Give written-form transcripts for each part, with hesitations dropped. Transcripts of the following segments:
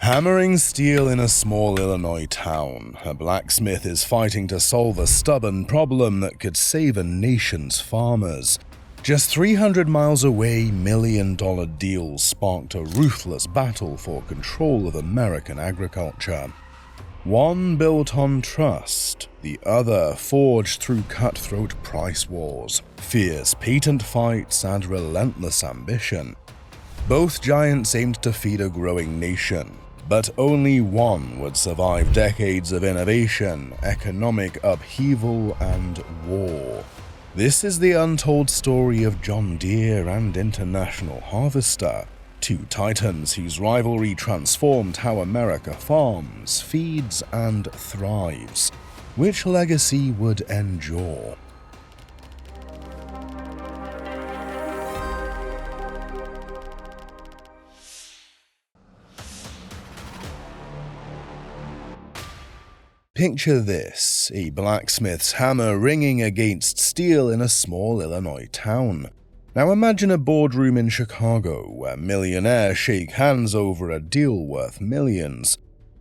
Hammering steel in a small Illinois town, a blacksmith is fighting to solve a stubborn problem that could save a nation's farmers. Just 300 miles away, million-dollar deals sparked a ruthless battle for control of American agriculture. One built on trust, the other forged through cutthroat price wars, fierce patent fights, and relentless ambition. Both giants aimed to feed a growing nation, but only one would survive decades of innovation, economic upheaval, and war. This is the untold story of John Deere and International Harvester, two titans whose rivalry transformed how America farms, feeds, and thrives. Which legacy would endure? Picture this, a blacksmith's hammer ringing against steel in a small Illinois town. Now imagine a boardroom in Chicago where millionaires shake hands over a deal worth millions.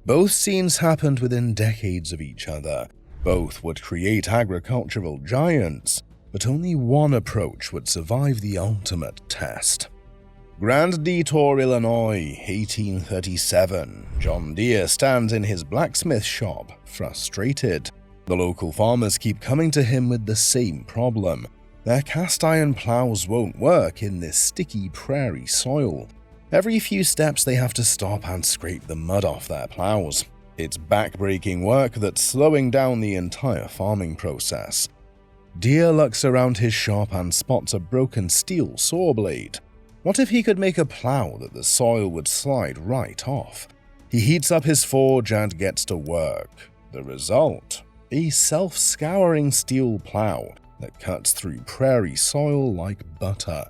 Both scenes happened within decades of each other. Both would create agricultural giants, but only one approach would survive the ultimate test. Grand Detour, Illinois, 1837. John Deere stands in his blacksmith shop, frustrated. The local farmers keep coming to him with the same problem. Their cast-iron plows won't work in this sticky prairie soil. Every few steps they have to stop and scrape the mud off their plows. It's back-breaking work that's slowing down the entire farming process. Deere looks around his shop and spots a broken steel saw blade. What if he could make a plow that the soil would slide right off? He heats up his forge and gets to work. The result? A self-scouring steel plow that cuts through prairie soil like butter.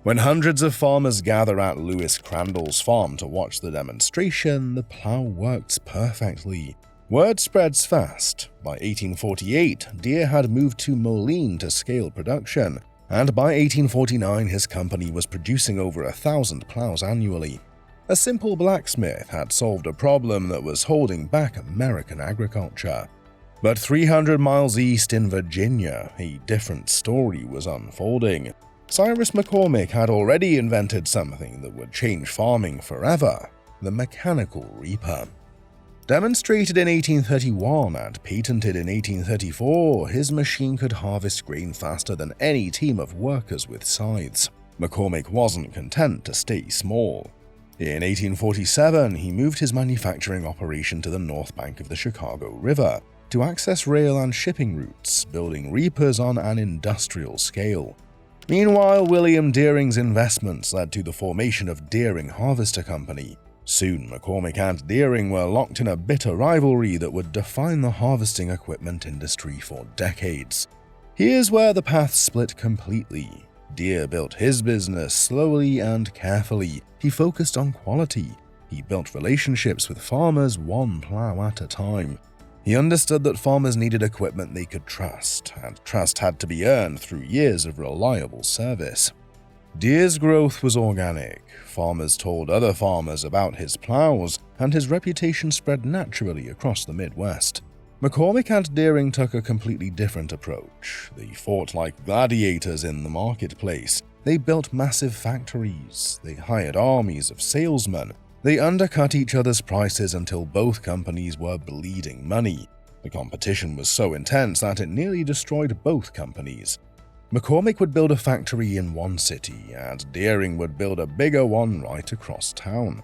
When hundreds of farmers gather at Lewis Crandall's farm to watch the demonstration, the plow works perfectly. Word spreads fast. By 1848, Deere had moved to Moline to scale production, and by 1849 his company was producing over 1,000 plows annually. A simple blacksmith had solved a problem that was holding back American agriculture. But 300 miles east in Virginia, a different story was unfolding. Cyrus McCormick had already invented something that would change farming forever: the mechanical reaper. Demonstrated in 1831 and patented in 1834, his machine could harvest grain faster than any team of workers with scythes. McCormick wasn't content to stay small. In 1847, he moved his manufacturing operation to the north bank of the Chicago River to access rail and shipping routes, building reapers on an industrial scale. Meanwhile, William Deering's investments led to the formation of Deering Harvester Company. Soon, McCormick and Deering were locked in a bitter rivalry that would define the harvesting equipment industry for decades. Here's where the paths split completely. Deere built his business slowly and carefully. He focused on quality. He built relationships with farmers one plow at a time. He understood that farmers needed equipment they could trust, and trust had to be earned through years of reliable service. Deere's growth was organic. Farmers told other farmers about his plows, and his reputation spread naturally across the Midwest. McCormick and Deering took a completely different approach. They fought like gladiators in the marketplace. They built massive factories. They hired armies of salesmen. They undercut each other's prices until both companies were bleeding money. The competition was so intense that it nearly destroyed both companies. McCormick would build a factory in one city, and Deering would build a bigger one right across town.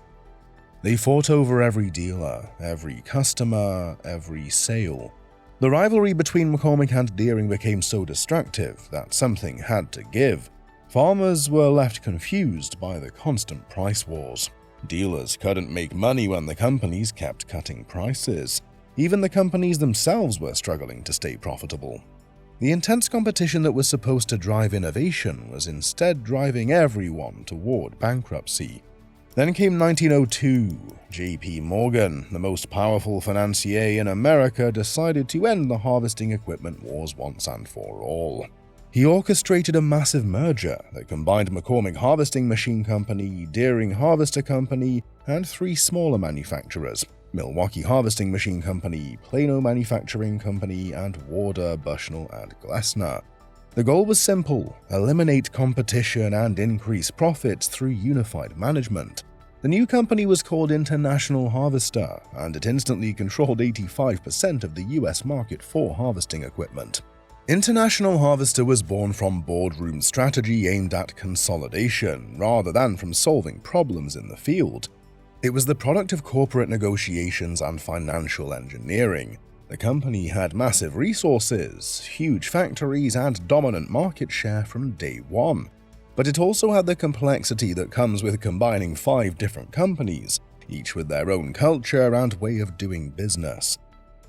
They fought over every dealer, every customer, every sale. The rivalry between McCormick and Deering became so destructive that something had to give. Farmers were left confused by the constant price wars. Dealers couldn't make money when the companies kept cutting prices. Even the companies themselves were struggling to stay profitable. The intense competition that was supposed to drive innovation was instead driving everyone toward bankruptcy. Then came 1902. J.P. Morgan, the most powerful financier in America, decided to end the harvesting equipment wars once and for all. He orchestrated a massive merger that combined McCormick Harvesting Machine Company, Deering Harvester Company, and 3 smaller manufacturers: Milwaukee Harvesting Machine Company, Plano Manufacturing Company, and Warder, Bushnell, and Glessner. The goal was simple: eliminate competition and increase profits through unified management. The new company was called International Harvester, and it instantly controlled 85% of the US market for harvesting equipment. International Harvester was born from boardroom strategy aimed at consolidation, rather than from solving problems in the field. It was the product of corporate negotiations and financial engineering. The company had massive resources, huge factories, and dominant market share from day one. But it also had the complexity that comes with combining 5 different companies, each with their own culture and way of doing business.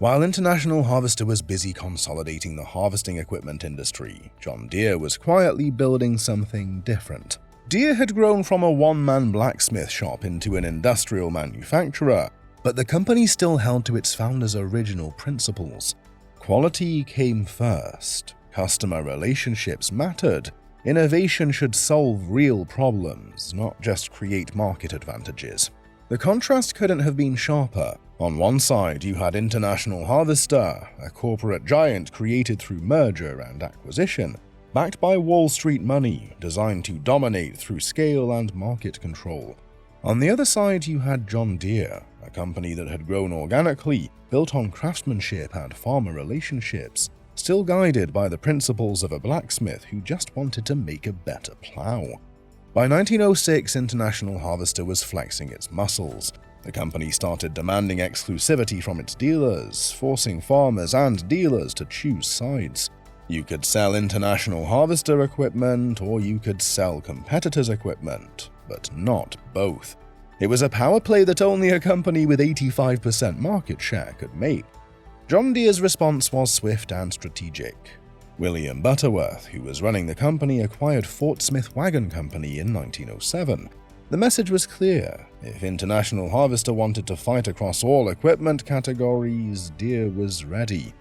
While International Harvester was busy consolidating the harvesting equipment industry, John Deere was quietly building something different. Deere had grown from a one-man blacksmith shop into an industrial manufacturer, but the company still held to its founder's original principles. Quality came first, customer relationships mattered, innovation should solve real problems, not just create market advantages. The contrast couldn't have been sharper. On one side, you had International Harvester, a corporate giant created through merger and acquisition, backed by Wall Street money, designed to dominate through scale and market control. On the other side, you had John Deere, a company that had grown organically, built on craftsmanship and farmer relationships, still guided by the principles of a blacksmith who just wanted to make a better plow. By 1906, International Harvester was flexing its muscles. The company started demanding exclusivity from its dealers, forcing farmers and dealers to choose sides. You could sell International Harvester equipment, or you could sell competitors' equipment, but not both. It was a power play that only a company with 85% market share could make. John Deere's response was swift and strategic. William Butterworth, who was running the company, acquired Fort Smith Wagon Company in 1907. The message was clear: if International Harvester wanted to fight across all equipment categories, Deere was ready.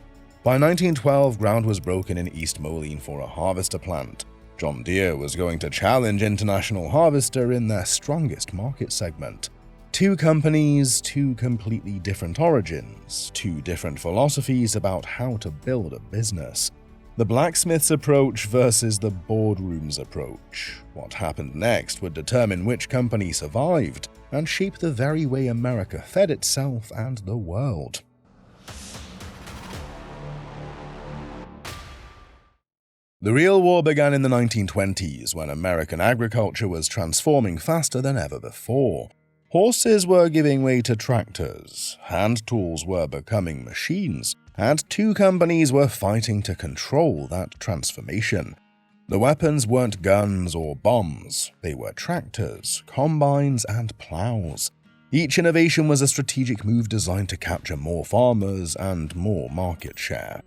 By 1912, ground was broken in East Moline for a harvester plant. John Deere was going to challenge International Harvester in their strongest market segment. 2 companies, 2 completely different origins, 2 different philosophies about how to build a business. The blacksmith's approach versus the boardroom's approach. What happened next would determine which company survived and shape the very way America fed itself and the world. The real war began in the 1920s, when American agriculture was transforming faster than ever before. Horses were giving way to tractors, hand tools were becoming machines, and 2 companies were fighting to control that transformation. The weapons weren't guns or bombs, they were tractors, combines, and plows. Each innovation was a strategic move designed to capture more farmers and more market share.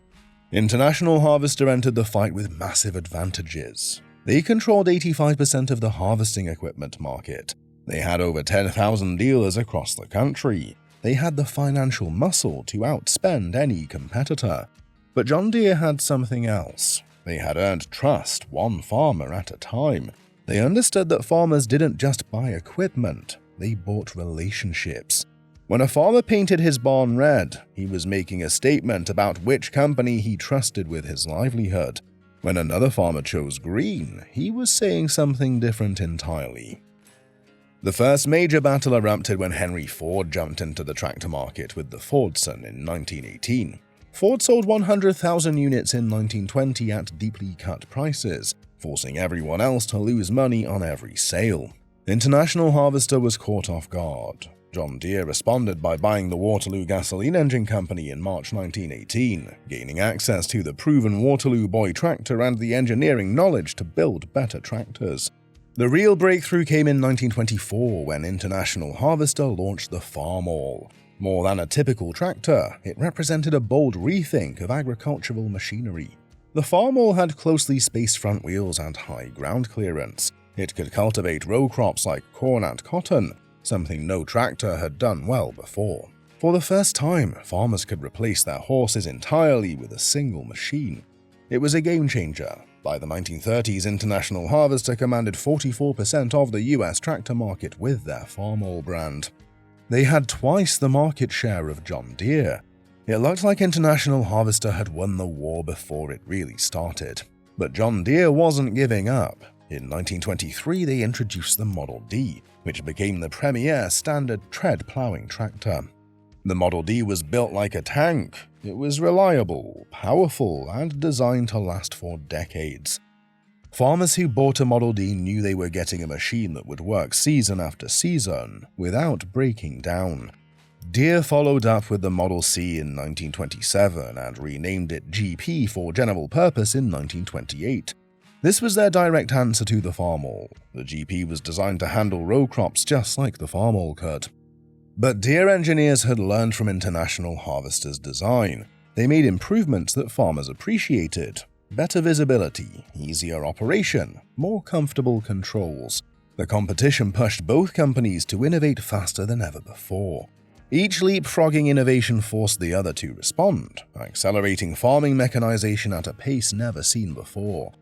International Harvester entered the fight with massive advantages. They controlled 85% of the harvesting equipment market. They had over 10,000 dealers across the country. They had the financial muscle to outspend any competitor. But John Deere had something else. They had earned trust, one farmer at a time. They understood that farmers didn't just buy equipment, they bought relationships. When a farmer painted his barn red, he was making a statement about which company he trusted with his livelihood. When another farmer chose green, he was saying something different entirely. The first major battle erupted when Henry Ford jumped into the tractor market with the Fordson in 1918. Ford sold 100,000 units in 1920 at deeply cut prices, forcing everyone else to lose money on every sale. International Harvester was caught off guard. John Deere responded by buying the Waterloo Gasoline Engine Company in March 1918, gaining access to the proven Waterloo Boy tractor and the engineering knowledge to build better tractors. The real breakthrough came in 1924 when International Harvester launched the Farmall. More than a typical tractor, it represented a bold rethink of agricultural machinery. The Farmall had closely spaced front wheels and high ground clearance. It could cultivate row crops like corn and cotton, something no tractor had done well before. For the first time, farmers could replace their horses entirely with a single machine. It was a game changer. By the 1930s, International Harvester commanded 44% of the US tractor market with their Farmall brand. They had twice the market share of John Deere. It looked like International Harvester had won the war before it really started. But John Deere wasn't giving up. In 1923, they introduced the Model D, which became the premier standard tread plowing tractor. The Model D was built like a tank. It was reliable, powerful, and designed to last for decades. Farmers who bought a Model D knew they were getting a machine that would work season after season without breaking down. Deere followed up with the Model C in 1927 and renamed it GP for general purpose in 1928. This was their direct answer to the Farmall. The GP was designed to handle row crops just like the Farmall could. But Deere engineers had learned from International Harvester's design. They made improvements that farmers appreciated. Better visibility, easier operation, more comfortable controls. The competition pushed both companies to innovate faster than ever before. Each leapfrogging innovation forced the other to respond, accelerating farming mechanization at a pace never seen before.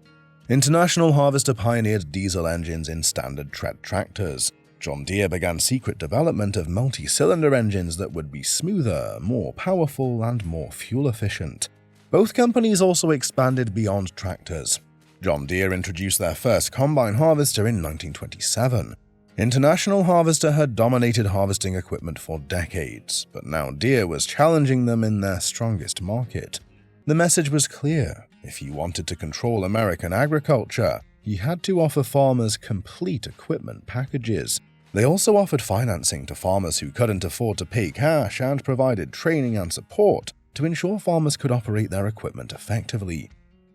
International Harvester pioneered diesel engines in standard tread tractors. John Deere began secret development of multi-cylinder engines that would be smoother, more powerful, and more fuel-efficient. Both companies also expanded beyond tractors. John Deere introduced their first combine harvester in 1927. International Harvester had dominated harvesting equipment for decades, but now Deere was challenging them in their strongest market. The message was clear. If you wanted to control American agriculture, you had to offer farmers complete equipment packages. They also offered financing to farmers who couldn't afford to pay cash and provided training and support to ensure farmers could operate their equipment effectively.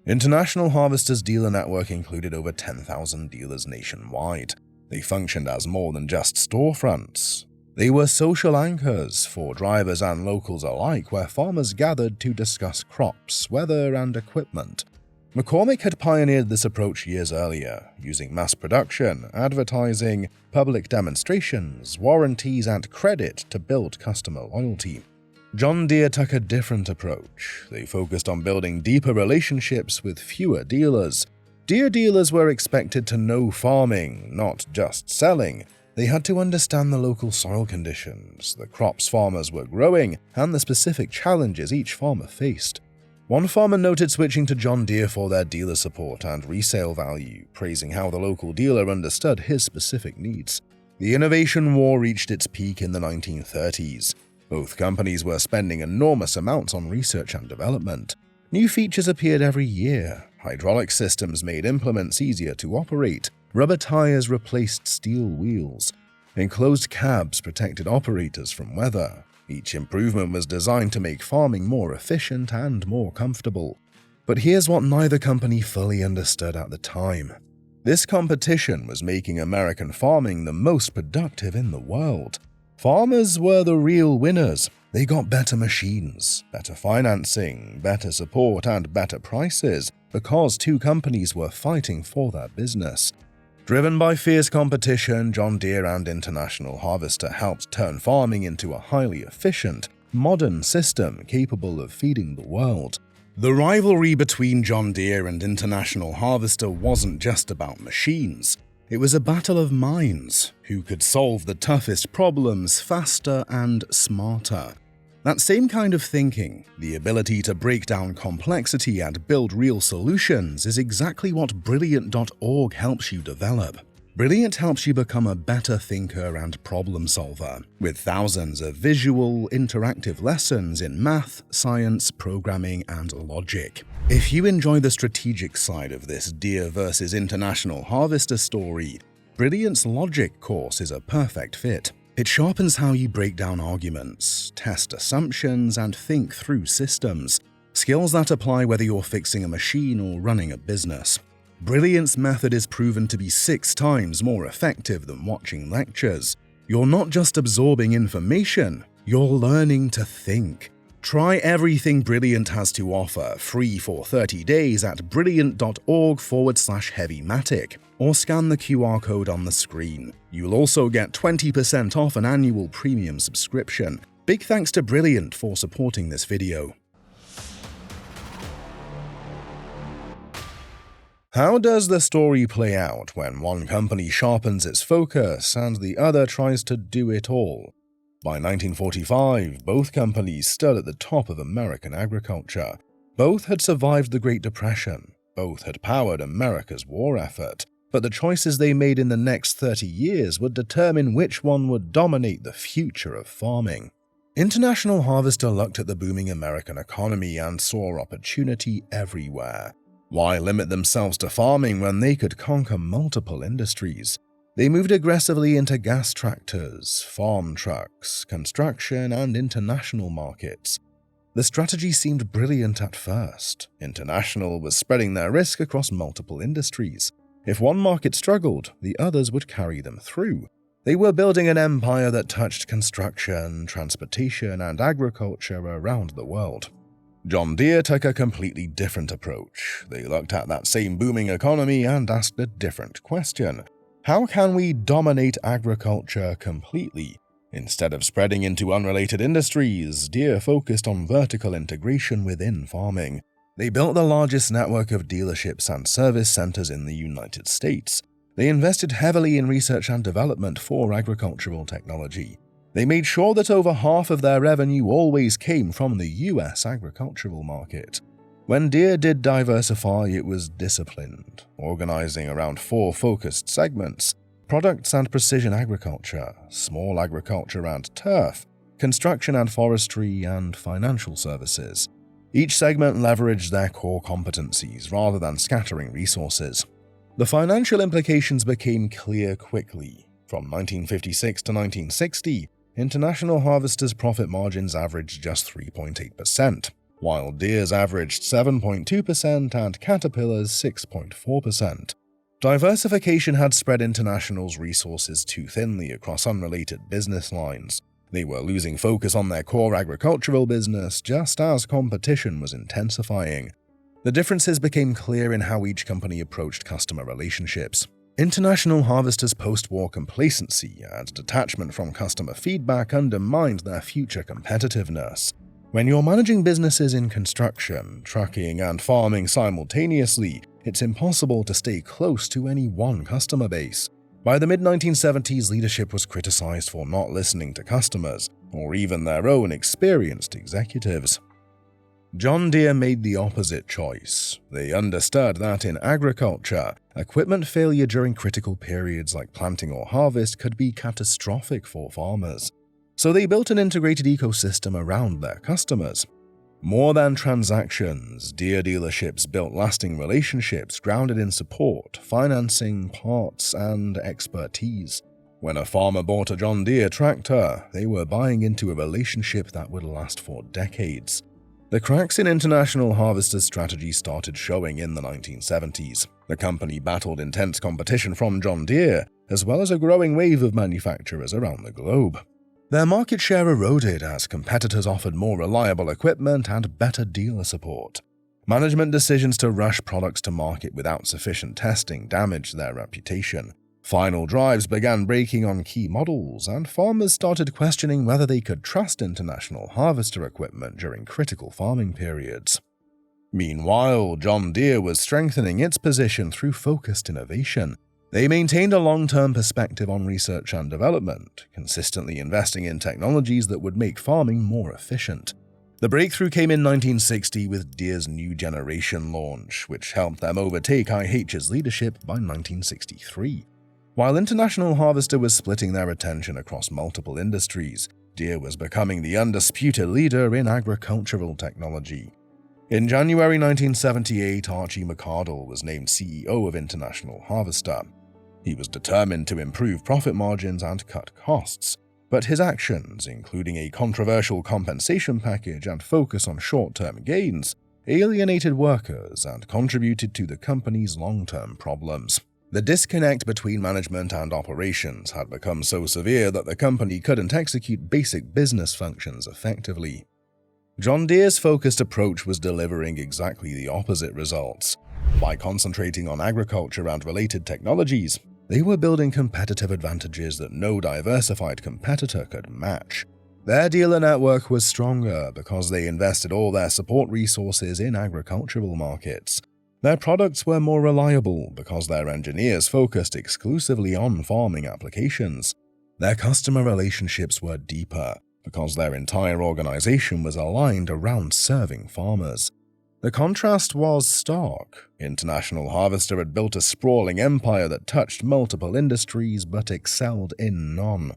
International Harvester's dealer network included over 10,000 dealers nationwide. They functioned as more than just storefronts. They were social anchors for drivers and locals alike, where farmers gathered to discuss crops, weather, and equipment. McCormick had pioneered this approach years earlier, using mass production, advertising, public demonstrations, warranties, and credit to build customer loyalty. John Deere took a different approach. They focused on building deeper relationships with fewer dealers. Deere dealers were expected to know farming, not just selling. They had to understand the local soil conditions, the crops farmers were growing, and the specific challenges each farmer faced. One farmer noted switching to John Deere for their dealer support and resale value, praising how the local dealer understood his specific needs. The innovation war reached its peak in the 1930s. Both companies were spending enormous amounts on research and development. New features appeared every year. Hydraulic systems made implements easier to operate. Rubber tires replaced steel wheels. Enclosed cabs protected operators from weather. Each improvement was designed to make farming more efficient and more comfortable. But here's what neither company fully understood at the time. This competition was making American farming the most productive in the world. Farmers were the real winners. They got better machines, better financing, better support, and better prices because two companies were fighting for that business. Driven by fierce competition, John Deere and International Harvester helped turn farming into a highly efficient, modern system capable of feeding the world. The rivalry between John Deere and International Harvester wasn't just about machines. It was a battle of minds, who could solve the toughest problems faster and smarter. That same kind of thinking, the ability to break down complexity and build real solutions, is exactly what Brilliant.org helps you develop. Brilliant helps you become a better thinker and problem solver, with thousands of visual, interactive lessons in math, science, programming, and logic. If you enjoy the strategic side of this Deere versus International Harvester story, Brilliant's Logic course is a perfect fit. It sharpens how you break down arguments, test assumptions, and think through systems, skills that apply whether you're fixing a machine or running a business. Brilliant's method is proven to be 6 times more effective than watching lectures. You're not just absorbing information, you're learning to think. Try everything Brilliant has to offer, free for 30 days at brilliant.org/heavymatic, or scan the QR code on the screen. You'll also get 20% off an annual premium subscription. Big thanks to Brilliant for supporting this video. How does the story play out when one company sharpens its focus and the other tries to do it all? By 1945, both companies stood at the top of American agriculture. Both had survived the Great Depression. Both had powered America's war effort. But the choices they made in the next 30 years would determine which one would dominate the future of farming. International Harvester looked at the booming American economy and saw opportunity everywhere. Why limit themselves to farming when they could conquer multiple industries? They moved aggressively into gas tractors, farm trucks, construction, and international markets. The strategy seemed brilliant at first. International was spreading their risk across multiple industries. If one market struggled, the others would carry them through. They were building an empire that touched construction, transportation, and agriculture around the world. John Deere took a completely different approach. They looked at that same booming economy and asked a different question. How can we dominate agriculture completely? Instead of spreading into unrelated industries, Deere focused on vertical integration within farming. They built the largest network of dealerships and service centers in the United States. They invested heavily in research and development for agricultural technology. They made sure that over half of their revenue always came from the US agricultural market. When Deere did diversify, it was disciplined, organizing around 4 focused segments: products and precision agriculture, small agriculture and turf, construction and forestry, and financial services. Each segment leveraged their core competencies rather than scattering resources. The financial implications became clear quickly. From 1956 to 1960, International Harvester's profit margins averaged just 3.8%, while Deere's averaged 7.2% and Caterpillar's 6.4%. Diversification had spread International's resources too thinly across unrelated business lines. They were losing focus on their core agricultural business just as competition was intensifying. The differences became clear in how each company approached customer relationships. International Harvester's post-war complacency and detachment from customer feedback undermined their future competitiveness. When you're managing businesses in construction, trucking, and farming simultaneously, it's impossible to stay close to any one customer base. By the mid-1970s, leadership was criticized for not listening to customers, or even their own experienced executives. John Deere made the opposite choice. They understood that in agriculture, equipment failure during critical periods like planting or harvest could be catastrophic for farmers. So they built an integrated ecosystem around their customers. More than transactions, Deere dealerships built lasting relationships grounded in support, financing, parts, and expertise. When a farmer bought a John Deere tractor, they were buying into a relationship that would last for decades. The cracks in International Harvester's strategy started showing in the 1970s. The company battled intense competition from John Deere, as well as a growing wave of manufacturers around the globe. Their market share eroded as competitors offered more reliable equipment and better dealer support. Management decisions to rush products to market without sufficient testing damaged their reputation. Final drives began breaking on key models, and farmers started questioning whether they could trust International Harvester equipment during critical farming periods. Meanwhile, John Deere was strengthening its position through focused innovation. They maintained a long-term perspective on research and development, consistently investing in technologies that would make farming more efficient. The breakthrough came in 1960 with Deere's new generation launch, which helped them overtake IH's leadership by 1963. While International Harvester was splitting their attention across multiple industries, Deere was becoming the undisputed leader in agricultural technology. In January 1978, Archie McArdle was named CEO of International Harvester. He was determined to improve profit margins and cut costs, but his actions, including a controversial compensation package and focus on short-term gains, alienated workers and contributed to the company's long-term problems. The disconnect between management and operations had become so severe that the company couldn't execute basic business functions effectively. John Deere's focused approach was delivering exactly the opposite results. By concentrating on agriculture and related technologies, they were building competitive advantages that no diversified competitor could match. Their dealer network was stronger because they invested all their support resources in agricultural markets. Their products were more reliable because their engineers focused exclusively on farming applications. Their customer relationships were deeper because their entire organization was aligned around serving farmers. The contrast was stark. International Harvester had built a sprawling empire that touched multiple industries but excelled in none.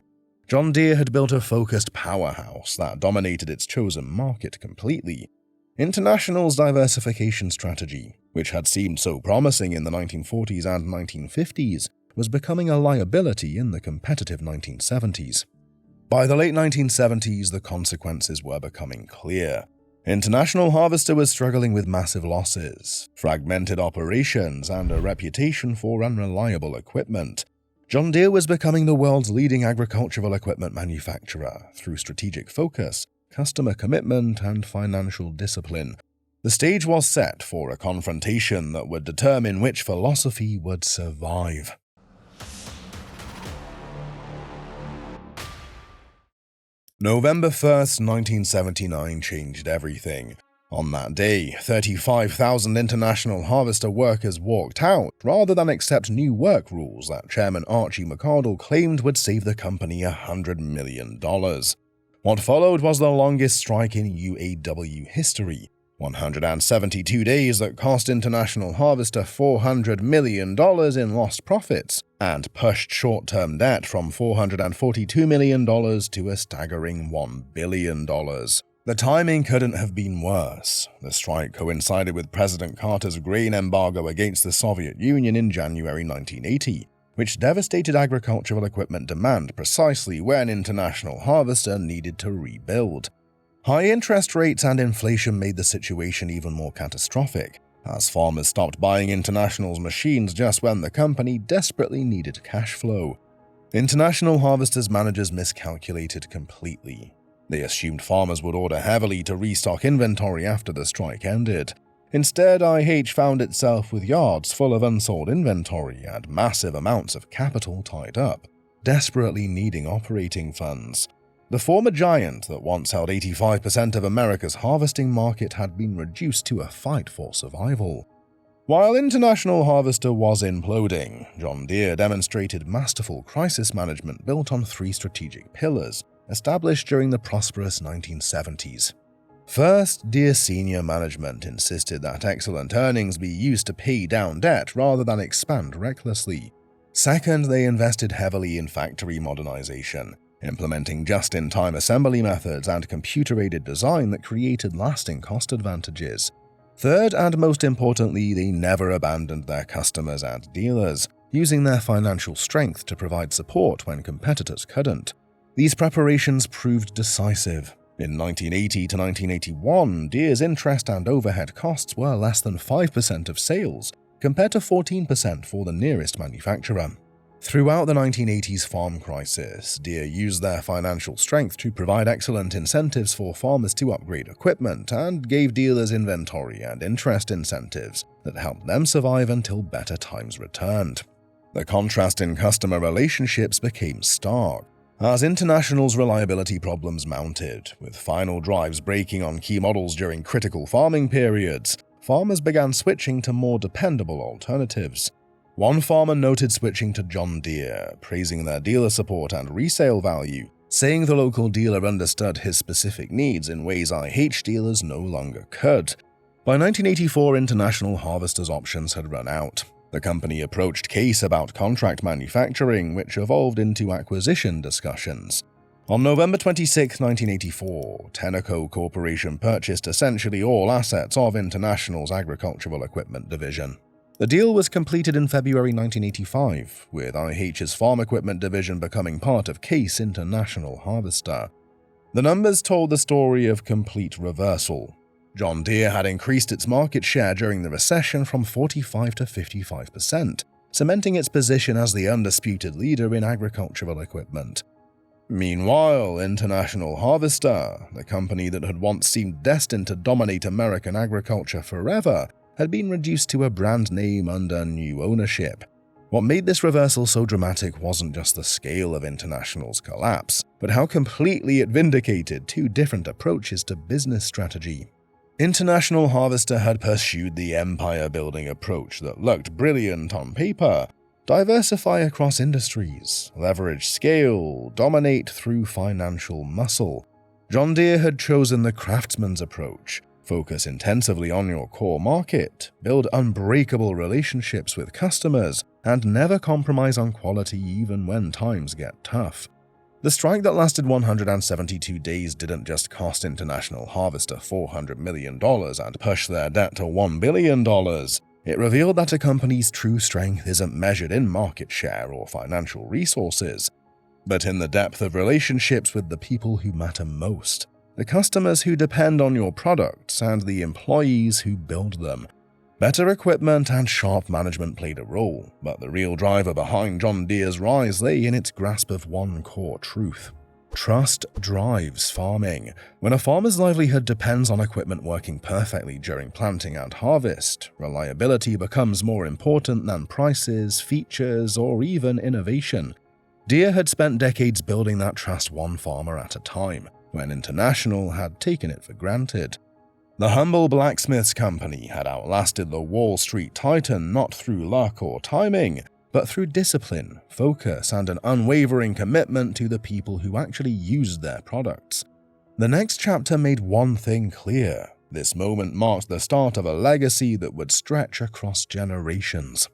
John Deere had built a focused powerhouse that dominated its chosen market completely. International's diversification strategy, which had seemed so promising in the 1940s and 1950s, was becoming a liability in the competitive 1970s. By the late 1970s, the consequences were becoming clear. International Harvester was struggling with massive losses, fragmented operations, and a reputation for unreliable equipment. John Deere was becoming the world's leading agricultural equipment manufacturer through strategic focus, customer commitment, and financial discipline. The stage was set for a confrontation that would determine which philosophy would survive. November 1st, 1979 changed everything. On that day, 35,000 International Harvester workers walked out rather than accept new work rules that Chairman Archie McArdle claimed would save the company $100 million. What followed was the longest strike in UAW history, 172 days that cost International Harvester $400 million in lost profits and pushed short-term debt from $442 million to a staggering $1 billion. The timing couldn't have been worse. The strike coincided with President Carter's grain embargo against the Soviet Union in January 1980, which devastated agricultural equipment demand precisely when International Harvester needed to rebuild. High interest rates and inflation made the situation even more catastrophic, as farmers stopped buying International's machines just when the company desperately needed cash flow. International Harvester's managers miscalculated completely. They assumed farmers would order heavily to restock inventory after the strike ended. Instead, IH found itself with yards full of unsold inventory and massive amounts of capital tied up, desperately needing operating funds. The former giant that once held 85% of America's harvesting market had been reduced to a fight for survival. While International Harvester was imploding, John Deere demonstrated masterful crisis management built on three strategic pillars, established during the prosperous 1970s. First, Deere senior management insisted that excellent earnings be used to pay down debt rather than expand recklessly. Second, they invested heavily in factory modernization, implementing just-in-time assembly methods and computer-aided design that created lasting cost advantages. Third, and most importantly, they never abandoned their customers and dealers, using their financial strength to provide support when competitors couldn't. These preparations proved decisive. In 1980 to 1981, Deere's interest and overhead costs were less than 5% of sales, compared to 14% for the nearest manufacturer. Throughout the 1980s farm crisis, Deere used their financial strength to provide excellent incentives for farmers to upgrade equipment and gave dealers inventory and interest incentives that helped them survive until better times returned. The contrast in customer relationships became stark, as International's reliability problems mounted, with final drives breaking on key models during critical farming periods. Farmers began switching to more dependable alternatives. One farmer noted switching to John Deere, praising their dealer support and resale value, saying the local dealer understood his specific needs in ways IH dealers no longer could. By 1984, International Harvester's options had run out. The company approached Case about contract manufacturing, which evolved into acquisition discussions. On November 26, 1984, Tenneco Corporation purchased essentially all assets of International's agricultural equipment division. The deal was completed in February 1985, with IH's farm equipment division becoming part of Case International Harvester. The numbers told the story of complete reversal. John Deere had increased its market share during the recession from 45 to 55%, cementing its position as the undisputed leader in agricultural equipment. Meanwhile, International Harvester, the company that had once seemed destined to dominate American agriculture forever, had been reduced to a brand name under new ownership. What made this reversal so dramatic wasn't just the scale of International's collapse, but how completely it vindicated two different approaches to business strategy. International Harvester had pursued the empire-building approach that looked brilliant on paper: diversify across industries, leverage scale, dominate through financial muscle. John Deere had chosen the craftsman's approach: focus intensively on your core market, build unbreakable relationships with customers, and never compromise on quality even when times get tough. The strike that lasted 172 days didn't just cost International Harvester $400 million and push their debt to $1 billion. It revealed that a company's true strength isn't measured in market share or financial resources, but in the depth of relationships with the people who matter most: the customers who depend on your products and the employees who build them. Better equipment and sharp management played a role, but the real driver behind John Deere's rise lay in its grasp of one core truth: trust drives farming. When a farmer's livelihood depends on equipment working perfectly during planting and harvest, reliability becomes more important than prices, features, or even innovation. Deere had spent decades building that trust one farmer at a time, when International had taken it for granted. The humble blacksmith's company had outlasted the Wall Street titan not through luck or timing, but through discipline, focus, and an unwavering commitment to the people who actually used their products. The next chapter made one thing clear: this moment marked the start of a legacy that would stretch across generations.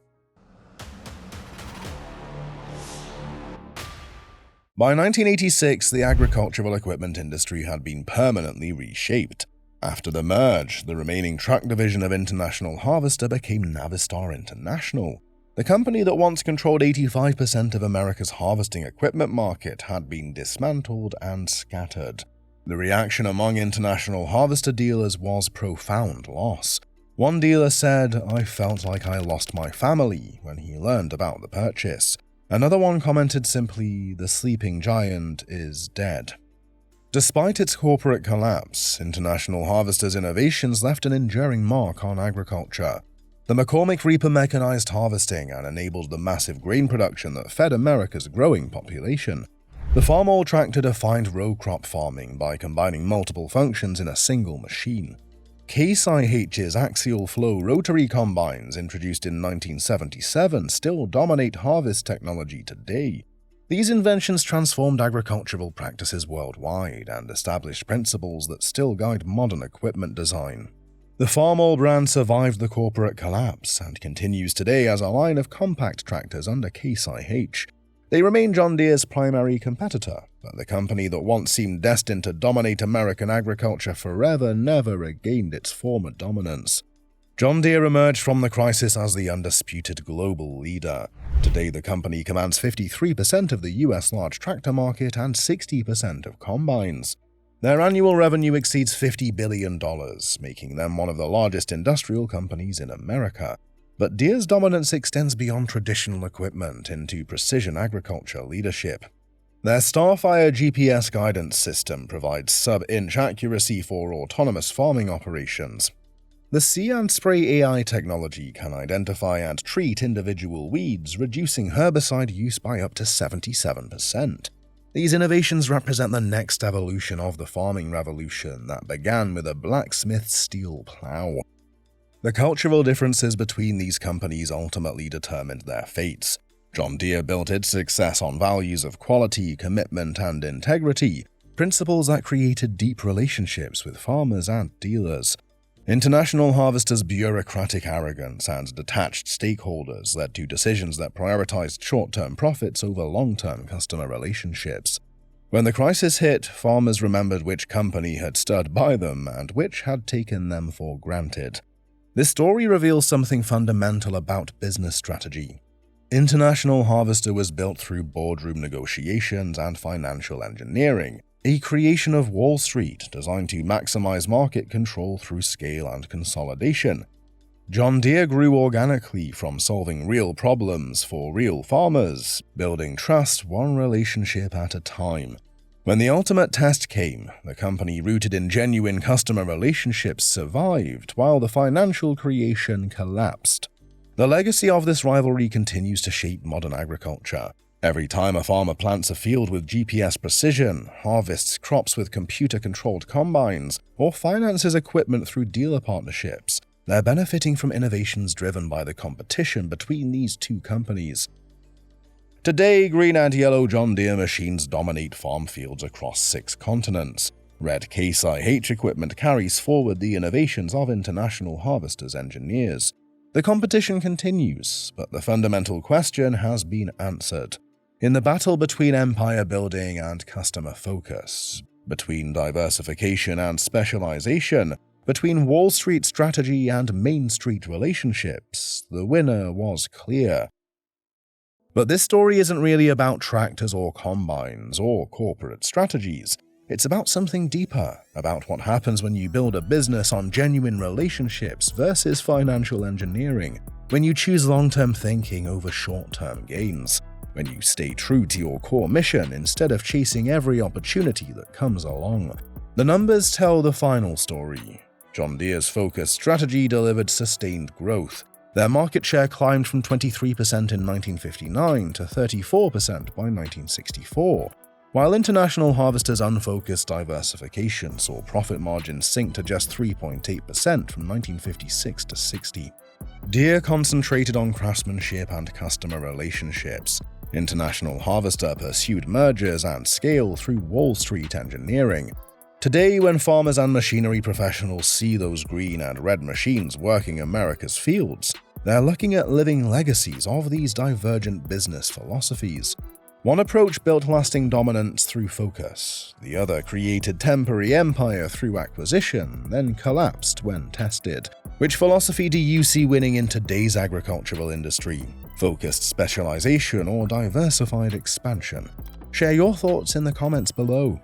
By 1986, the agricultural equipment industry had been permanently reshaped. After the merge, the remaining truck division of International Harvester became Navistar International. The company that once controlled 85% of America's harvesting equipment market had been dismantled and scattered. The reaction among International Harvester dealers was profound loss. One dealer said, "I felt like I lost my family," when he learned about the purchase. Another one commented simply, "The sleeping giant is dead." Despite its corporate collapse, International Harvester's innovations left an enduring mark on agriculture. The McCormick Reaper mechanized harvesting and enabled the massive grain production that fed America's growing population. The Farmall tractor defined row crop farming by combining multiple functions in a single machine. Case IH's axial flow rotary combines, introduced in 1977, still dominate harvest technology today. These inventions transformed agricultural practices worldwide and established principles that still guide modern equipment design. The Farmall brand survived the corporate collapse and continues today as a line of compact tractors under Case IH. They remain John Deere's primary competitor, but the company that once seemed destined to dominate American agriculture forever never regained its former dominance. John Deere emerged from the crisis as the undisputed global leader. Today, the company commands 53% of the US large tractor market and 60% of combines. Their annual revenue exceeds $50 billion, making them one of the largest industrial companies in America. But Deere's dominance extends beyond traditional equipment into precision agriculture leadership. Their Starfire GPS guidance system provides sub-inch accuracy for autonomous farming operations. The See & Spray AI technology can identify and treat individual weeds, reducing herbicide use by up to 77%. These innovations represent the next evolution of the farming revolution that began with a blacksmith's steel plow. The cultural differences between these companies ultimately determined their fates. John Deere built its success on values of quality, commitment, and integrity, principles that created deep relationships with farmers and dealers. International Harvester's bureaucratic arrogance and detached stakeholders led to decisions that prioritized short-term profits over long-term customer relationships. When the crisis hit, farmers remembered which company had stood by them and which had taken them for granted. This story reveals something fundamental about business strategy. International Harvester was built through boardroom negotiations and financial engineering, a creation of Wall Street designed to maximize market control through scale and consolidation. John Deere grew organically from solving real problems for real farmers, building trust one relationship at a time. When the ultimate test came, the company rooted in genuine customer relationships survived, while the financial creation collapsed. The legacy of this rivalry continues to shape modern agriculture. Every time a farmer plants a field with GPS precision, harvests crops with computer-controlled combines, or finances equipment through dealer partnerships, they're benefiting from innovations driven by the competition between these two companies. Today, green and yellow John Deere machines dominate farm fields across 6 continents. Red Case IH equipment carries forward the innovations of International Harvester's engineers. The competition continues, but the fundamental question has been answered. In the battle between empire building and customer focus, between diversification and specialization, between Wall Street strategy and Main Street relationships, the winner was clear. But this story isn't really about tractors or combines or corporate strategies. It's about something deeper, about what happens when you build a business on genuine relationships versus financial engineering, when you choose long-term thinking over short-term gains, when you stay true to your core mission instead of chasing every opportunity that comes along. The numbers tell the final story. John Deere's focused strategy delivered sustained growth. Their market share climbed from 23% in 1959 to 34% by 1964, while International Harvester's unfocused diversification saw profit margins sink to just 3.8% from 1956 to 60. Deere concentrated on craftsmanship and customer relationships. International Harvester pursued mergers and scale through Wall Street engineering. Today, when farmers and machinery professionals see those green and red machines working America's fields, they're looking at living legacies of these divergent business philosophies. One approach built lasting dominance through focus. The other created temporary empire through acquisition, then collapsed when tested. Which philosophy do you see winning in today's agricultural industry? Focused specialization or diversified expansion? Share your thoughts in the comments below.